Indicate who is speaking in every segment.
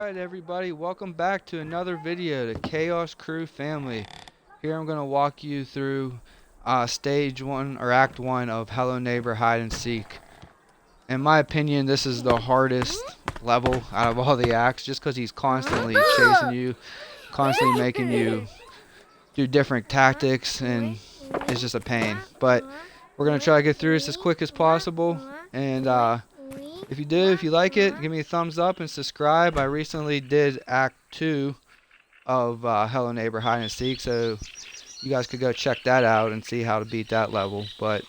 Speaker 1: Alright everybody, welcome back to another video, the Chaos Crew family. Here I'm going to walk you through stage 1 or act 1 of Hello Neighbor Hide and Seek. In my opinion, this is the hardest level out of all the acts, just because he's constantly chasing you, constantly making you do different tactics, and it's just a pain. But we're going to try to get through this as quick as possible, and if you like it, give me a thumbs up and subscribe. I recently did Act 2 of Hello Neighbor Hide and Seek, so you guys could go check that out and see how to beat that level. But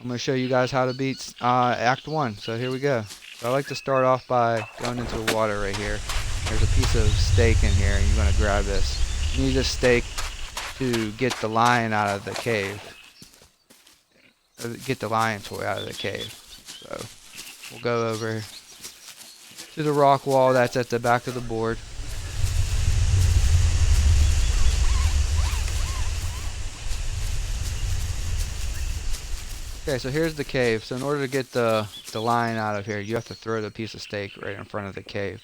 Speaker 1: I'm going to show you guys how to beat Act 1, so here we go. So I like to start off by going into the water right here. There's a piece of steak in here, and you're going to grab this. You need this steak to get the lion out of the cave. Get the lion toy out of the cave. So we'll go over to the rock wall that's at the back of the board. Okay, so here's the cave. So in order to get the lion out of here, you have to throw the piece of steak right in front of the cave.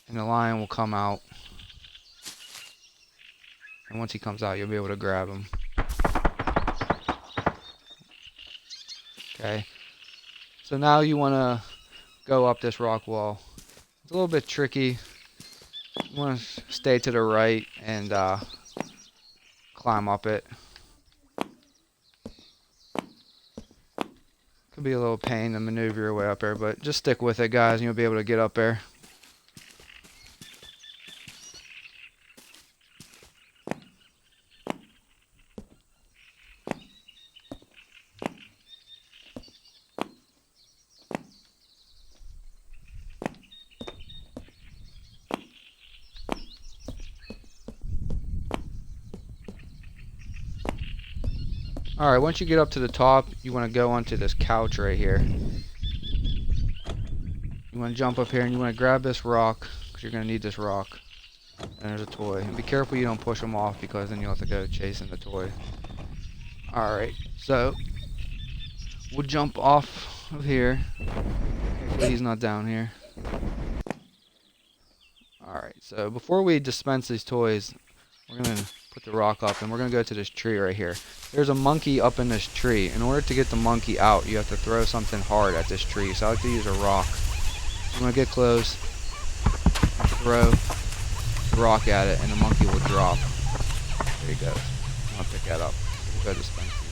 Speaker 1: And the lion will come out. And once he comes out, you'll be able to grab him. Okay. So now you want to go up this rock wall. It's a little bit tricky. You want to stay to the right and climb up it. Could be a little pain to maneuver your way up there, but just stick with it, guys, and you'll be able to get up there. Alright, once you get up to the top, you want to go onto this couch right here. You want to jump up here and you want to grab this rock, because you're going to need this rock. And there's a toy. And be careful you don't push them off, because then you'll have to go chasing the toy. Alright, so we'll jump off of here. Hopefully he's not down here. Alright, so before we dispense these toys, we're going to put the rock up and we're going to go to this tree right here. There's a monkey up in this tree. In order to get the monkey out, you have to throw something hard at this tree. So I like to use a rock. You want to get close, throw the rock at it, and the monkey will drop. There you go. I'll pick that up. We'll go dispense these.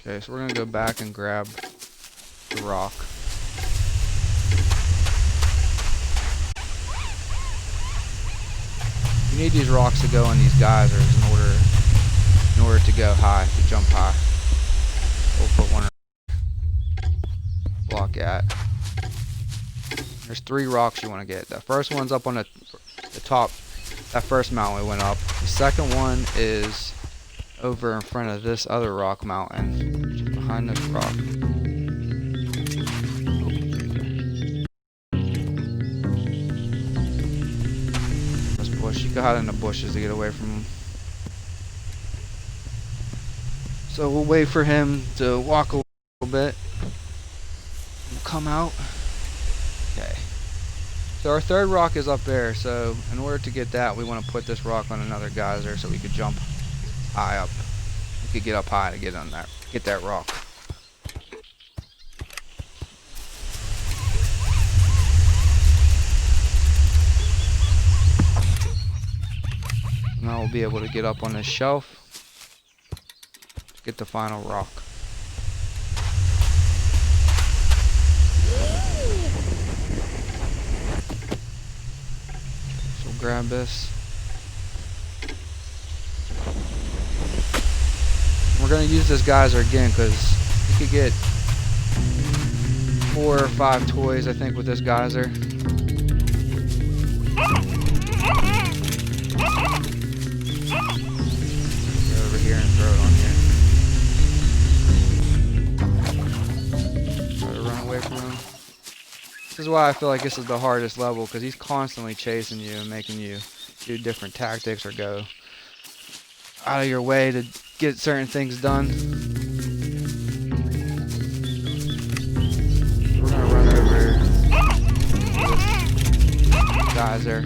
Speaker 1: Okay, so we're going to go back and grab the rock. You need these rocks to go in these geysers in order to go high, to jump high. We'll put one block at. There's 3 rocks you want to get. The first one's up on the top, that first mountain we went up. The second one is over in front of this other rock mountain, just behind this rock. This bush, you can hide in the bushes to get away from him. So we'll wait for him to walk a little bit. We'll come out. Okay. So our third rock is up there, so in order to get that, we want to put this rock on another geyser so we could jump high up. You could get up high to get on that, get that rock. Now we'll be able to get up on this shelf to get the final rock. So we'll grab this. We're going to use this geyser again because you could get 4 or 5 toys, I think, with this geyser. Go over here and throw it on here. Try to run away from him. This is why I feel like this is the hardest level, because he's constantly chasing you and making you do different tactics or go out of your way to get certain things done. We're gonna run over this geyser.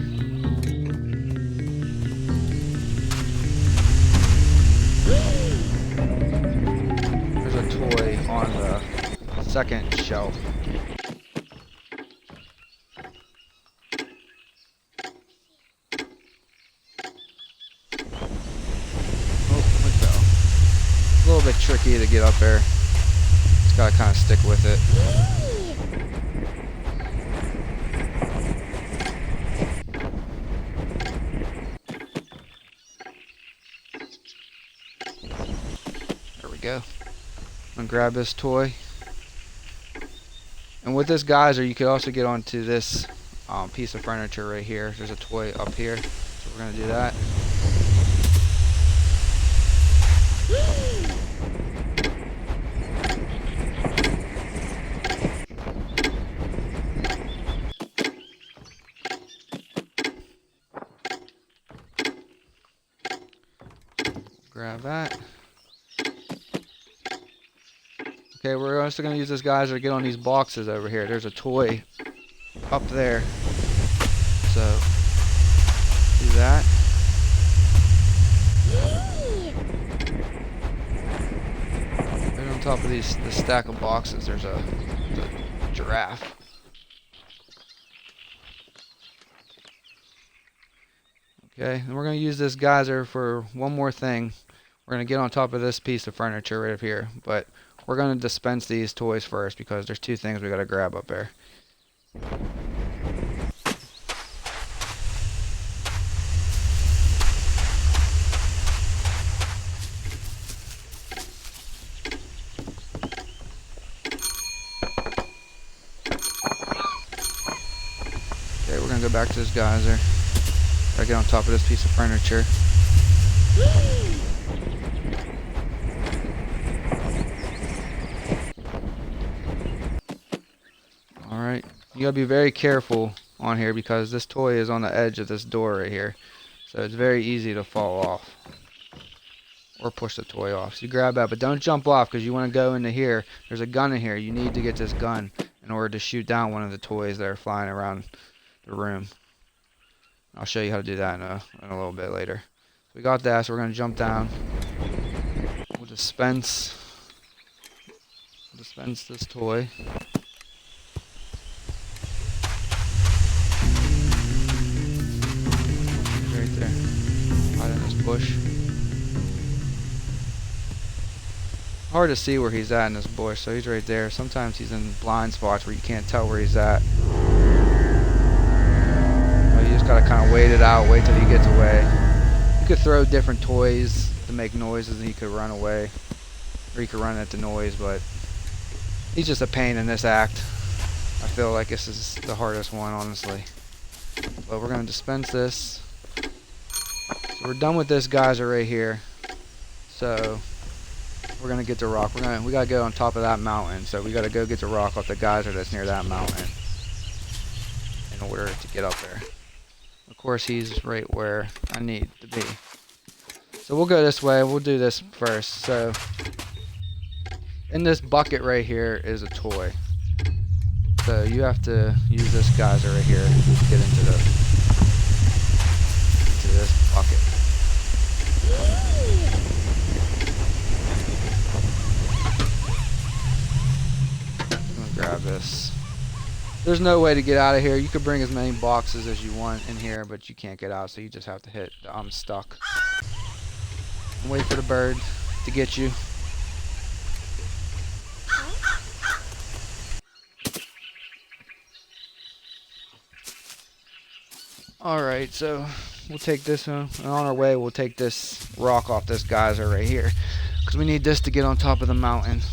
Speaker 1: There's a toy on the second shelf. A little bit tricky to get up there. Just gotta kind of stick with it. There we go. I'm gonna grab this toy. And with this geyser, you could also get onto this piece of furniture right here. There's a toy up here, so we're gonna do that. Grab that. Okay, we're also going to use this geyser to get on these boxes over here. There's a toy up there. So, do that. Right on top of this stack of boxes, there's a giraffe. Okay, and we're going to use this geyser for one more thing. We're going to get on top of this piece of furniture right up here, but we're going to dispense these toys first because there's two things we got to grab up there. Okay, we're going to go back to this geyser. Gotta get on top of this piece of furniture. Alright, you gotta be very careful on here because this toy is on the edge of this door right here. So it's very easy to fall off. Or push the toy off. So you grab that, but don't jump off because you want to go into here. There's a gun in here. You need to get this gun in order to shoot down one of the toys that are flying around the room. I'll show you how to do that in a little bit later. So we got that, so we're going to jump down. We'll dispense this toy. Right there. Hide in this bush. Hard to see where he's at in this bush, so he's right there. Sometimes he's in blind spots where you can't tell where he's at. You just gotta kind of wait it out, wait till he gets away. You could throw different toys to make noises and he could run away. Or he could run into noise, but he's just a pain in this act. I feel like this is the hardest one, honestly. But we're gonna dispense this. So we're done with this geyser right here. So we're gonna get the rock. We gotta go on top of that mountain. So we gotta go get the rock off the geyser that's near that mountain in order to get up there. Of course, he's right where I need to be. So we'll go this way. We'll do this first. So in this bucket right here is a toy. So you have to use this geyser right here to get into this bucket. I'm gonna grab this. There's no way to get out of here. You could bring as many boxes as you want in here, but you can't get out, so you just have to hit the I'm stuck. And wait for the bird to get you. Alright, so we'll take this one, and on our way we'll take this rock off this geyser right here, because we need this to get on top of the mountain.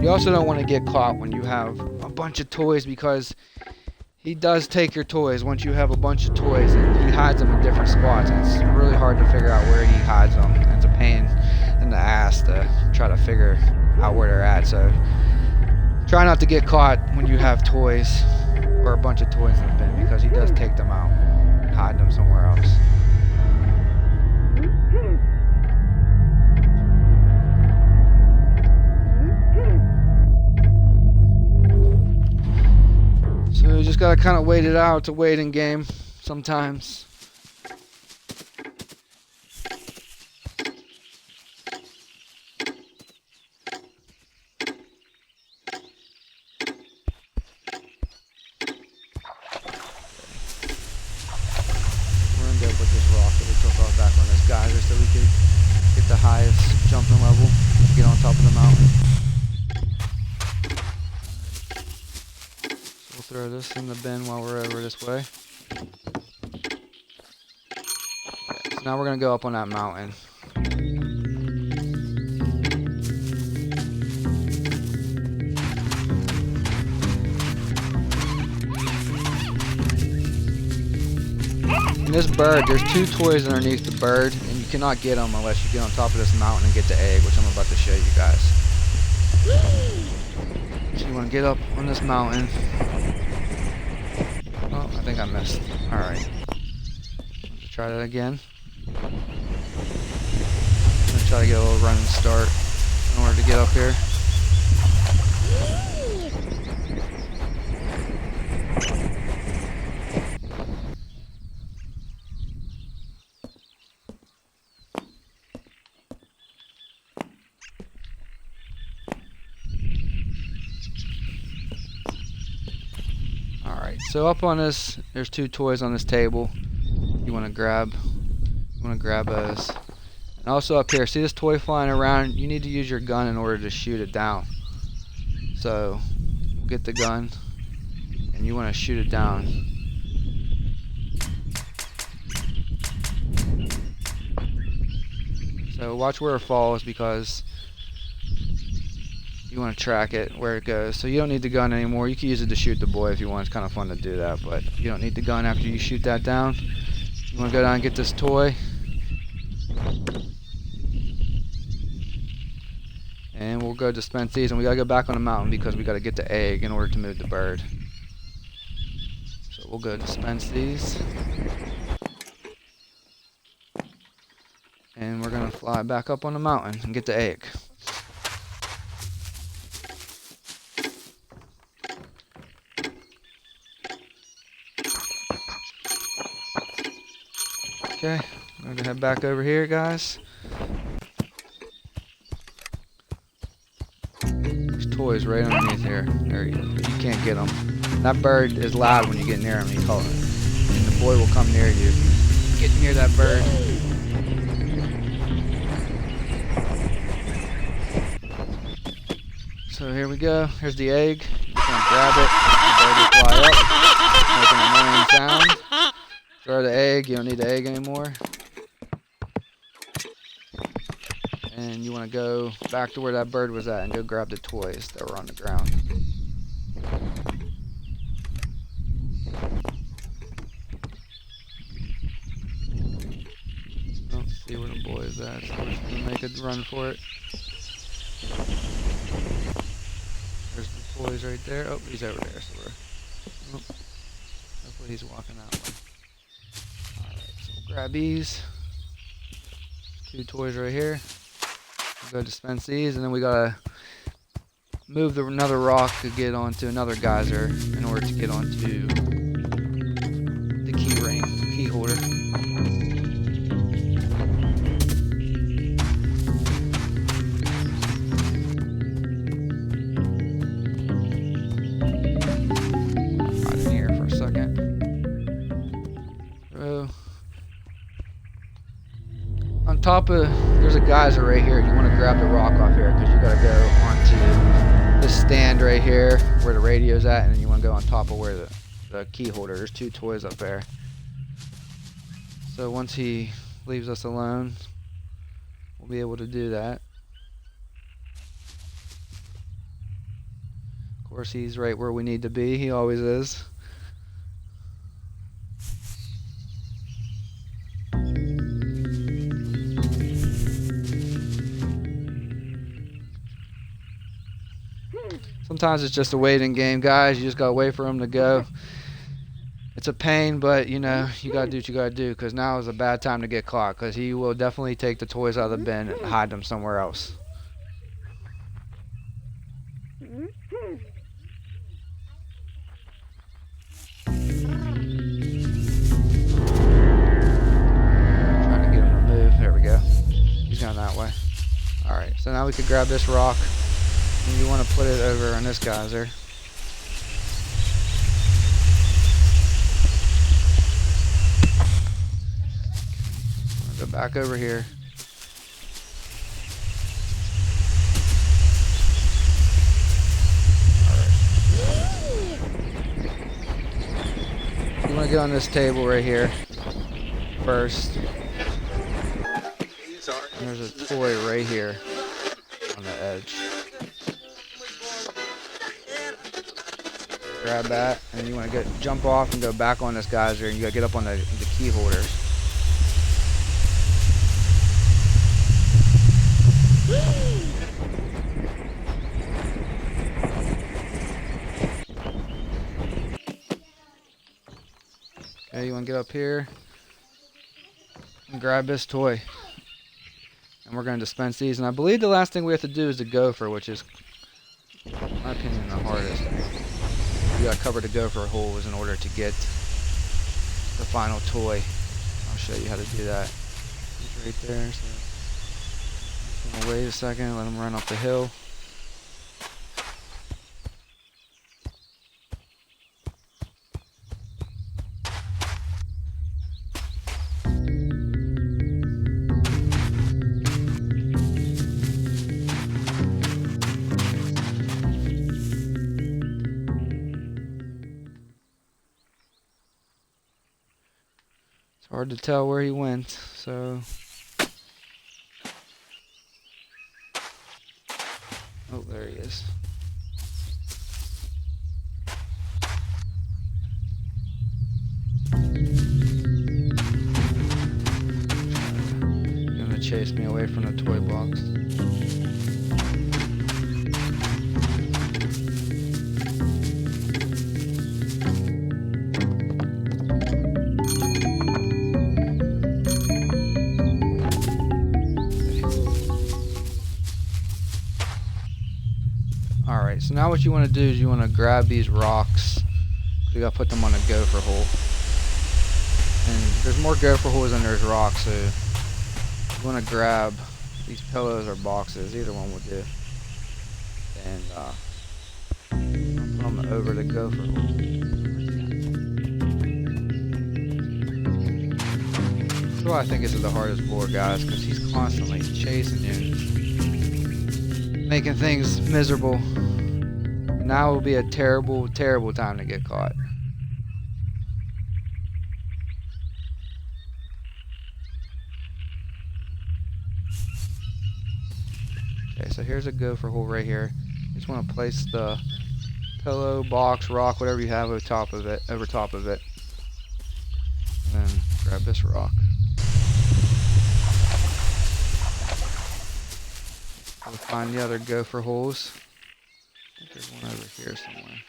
Speaker 1: You also don't want to get caught when you have a bunch of toys, because he does take your toys. Once you have a bunch of toys, and he hides them in different spots, and it's really hard to figure out where he hides them. And it's a pain in the ass to try to figure out where they're at. So try not to get caught when you have toys or a bunch of toys in the bin, because he does take them out and hide them somewhere else. So you just gotta kind of wait it out. It's a waiting game sometimes. We're gonna go put this rock that we took off back on this geyser so we could get the highest jumping level, get on top of the mountain. We'll throw this in the bin while we're over this way. Okay, so now we're going to go up on that mountain. And this bird, there's 2 toys underneath the bird, and you cannot get them unless you get on top of this mountain and get the egg, which I'm about to show you guys. So you want to get up on this mountain. Oh, I think I missed. Alright. Let's try that again. I'm going to try to get a little running start in order to get up here. Alright, so up on this, there's 2 toys on this table. You want to grab those. And also up here, see this toy flying around? You need to use your gun in order to shoot it down. So, we'll get the gun, and you want to shoot it down. So watch where it falls, because you want to track it where it goes. So you don't need the gun anymore. You can use it to shoot the boy if you want. It's kind of fun to do that, but you don't need the gun after you shoot that down. You want to go down and get this toy. And we'll go dispense these, and we got to go back on the mountain because we got to get the egg in order to move the bird. So we'll go dispense these. And we're going to fly back up on the mountain and get the egg. Okay, I'm going to head back over here, guys. There's toys right underneath here. There you can't get them. That bird is loud when you get near him. You call it, and the boy will come near you. Get near that bird. So here we go. Here's the egg. You can grab it. The bird will fly up, making an annoying sound. Throw the egg. You don't need the egg anymore. And you want to go back to where that bird was at and go grab the toys that were on the ground. Don't see where the boy is at, so we're just going to make a run for it. There's the toys right there. Oh, he's over there, so we're... Oh, hopefully he's walking that way. Alright, so we'll grab these. 2 toys right here. We'll go dispense these, and then we gotta move another rock to get onto another geyser in order to get onto the key holder. Hide in here for a second. So, on top of, there's a geyser right here. You want to grab the rock off here because you got to go onto this stand right here where the radio's at, and then you want to go on top of where the key holder. There's 2 toys up there. So once he leaves us alone, we'll be able to do that. course, he's right where we need to be. He always is. Sometimes it's just a waiting game, guys. You just gotta wait for him to go. It's a pain, but you know, you gotta do what you gotta do, because now is a bad time to get caught, because he will definitely take the toys out of the bin and hide them somewhere else. Trying to get him to move. There we go. He's going that way. Alright, so now we could grab this rock, and you want to put it over on this geyser. Go back over here. You want to get on this table right here first. And there's a toy right here on the edge. Grab that, and you want to jump off and go back on this geyser, and you got to get up on the key holders. Okay, you want to get up here and grab this toy, and we're going to dispense these. And I believe the last thing we have to do is the gopher, which is, in my opinion, the hardest. You got to cover the gopher holes in order to get the final toy. I'll show you how to do that. He's right there. So I'm gonna wait a second, let him run up the hill. It's hard to tell where he went, so. Oh, there he is. Gonna chase me away from the toy box. Alright, so now what you want to do is you want to grab these rocks. You got to put them on a gopher hole. And there's more gopher holes than there's rocks, so you want to grab these pillows or boxes, either one will do. And put them over the gopher hole. That's why I think this is the hardest board, guys, because he's constantly chasing you, making things miserable. Now will be a terrible, terrible time to get caught. Okay, so here's a gopher hole right here. You just want to place the pillow, box, rock, whatever you have over top of it, and then grab this rock. We'll find the other gopher holes. I think there's one over here somewhere.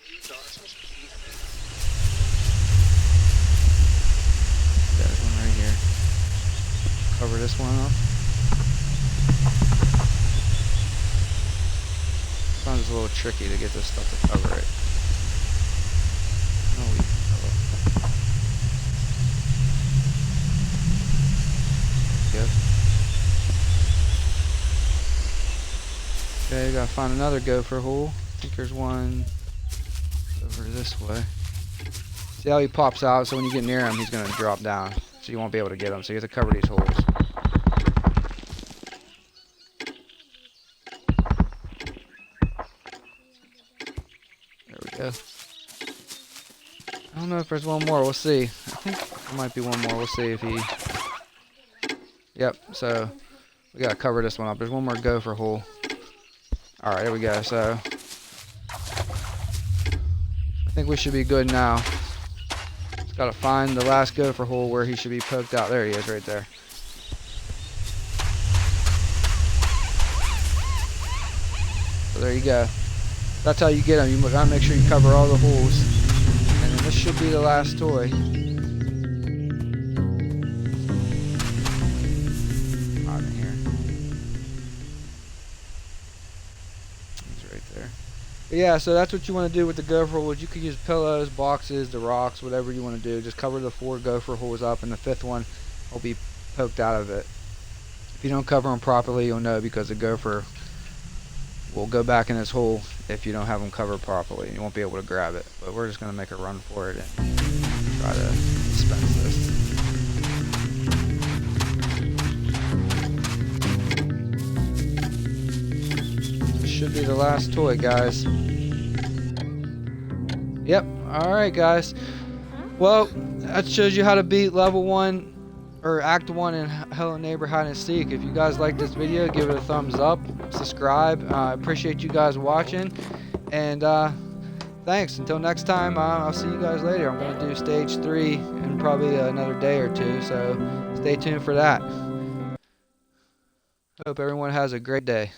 Speaker 1: There's one right here. Cover this one up. Sometimes it's a little tricky to get this stuff to cover it. Oh, we can cover. Good. Okay, gotta find another gopher hole. I think there's one over this way. See how he pops out, so when you get near him, he's gonna drop down. So you won't be able to get him, so you have to cover these holes. There we go. I don't know if there's one more, we'll see. I think there might be one more, we'll see if he... Yep, so we gotta cover this one up. There's one more gopher hole. Alright, here we go. So think we should be good now. Just gotta find the last gopher hole where he should be poked out. There he is, right there. So there you go. That's how you get them. You gotta make sure you cover all the holes. And then this should be the last toy. Out in here. He's right there. But yeah, so that's what you want to do with the gopher holes. You could use pillows, boxes, the rocks, whatever you want to do. Just cover the 4 gopher holes up, and the 5th one will be poked out of it. If you don't cover them properly, you'll know, because the gopher will go back in his hole if you don't have them covered properly. You won't be able to grab it. But we're just going to make a run for it and try to dispense this. Should be the last toy, guys. Yep. Alright, guys. Well, that shows you how to beat level 1 or act 1 in Hello Neighbor Hide and Seek. If you guys like this video, give it a thumbs up, subscribe. I appreciate you guys watching, and thanks. Until next time, I'll see you guys later. I'm going to do stage 3 in probably another day or 2, so stay tuned for that. Hope everyone has a great day.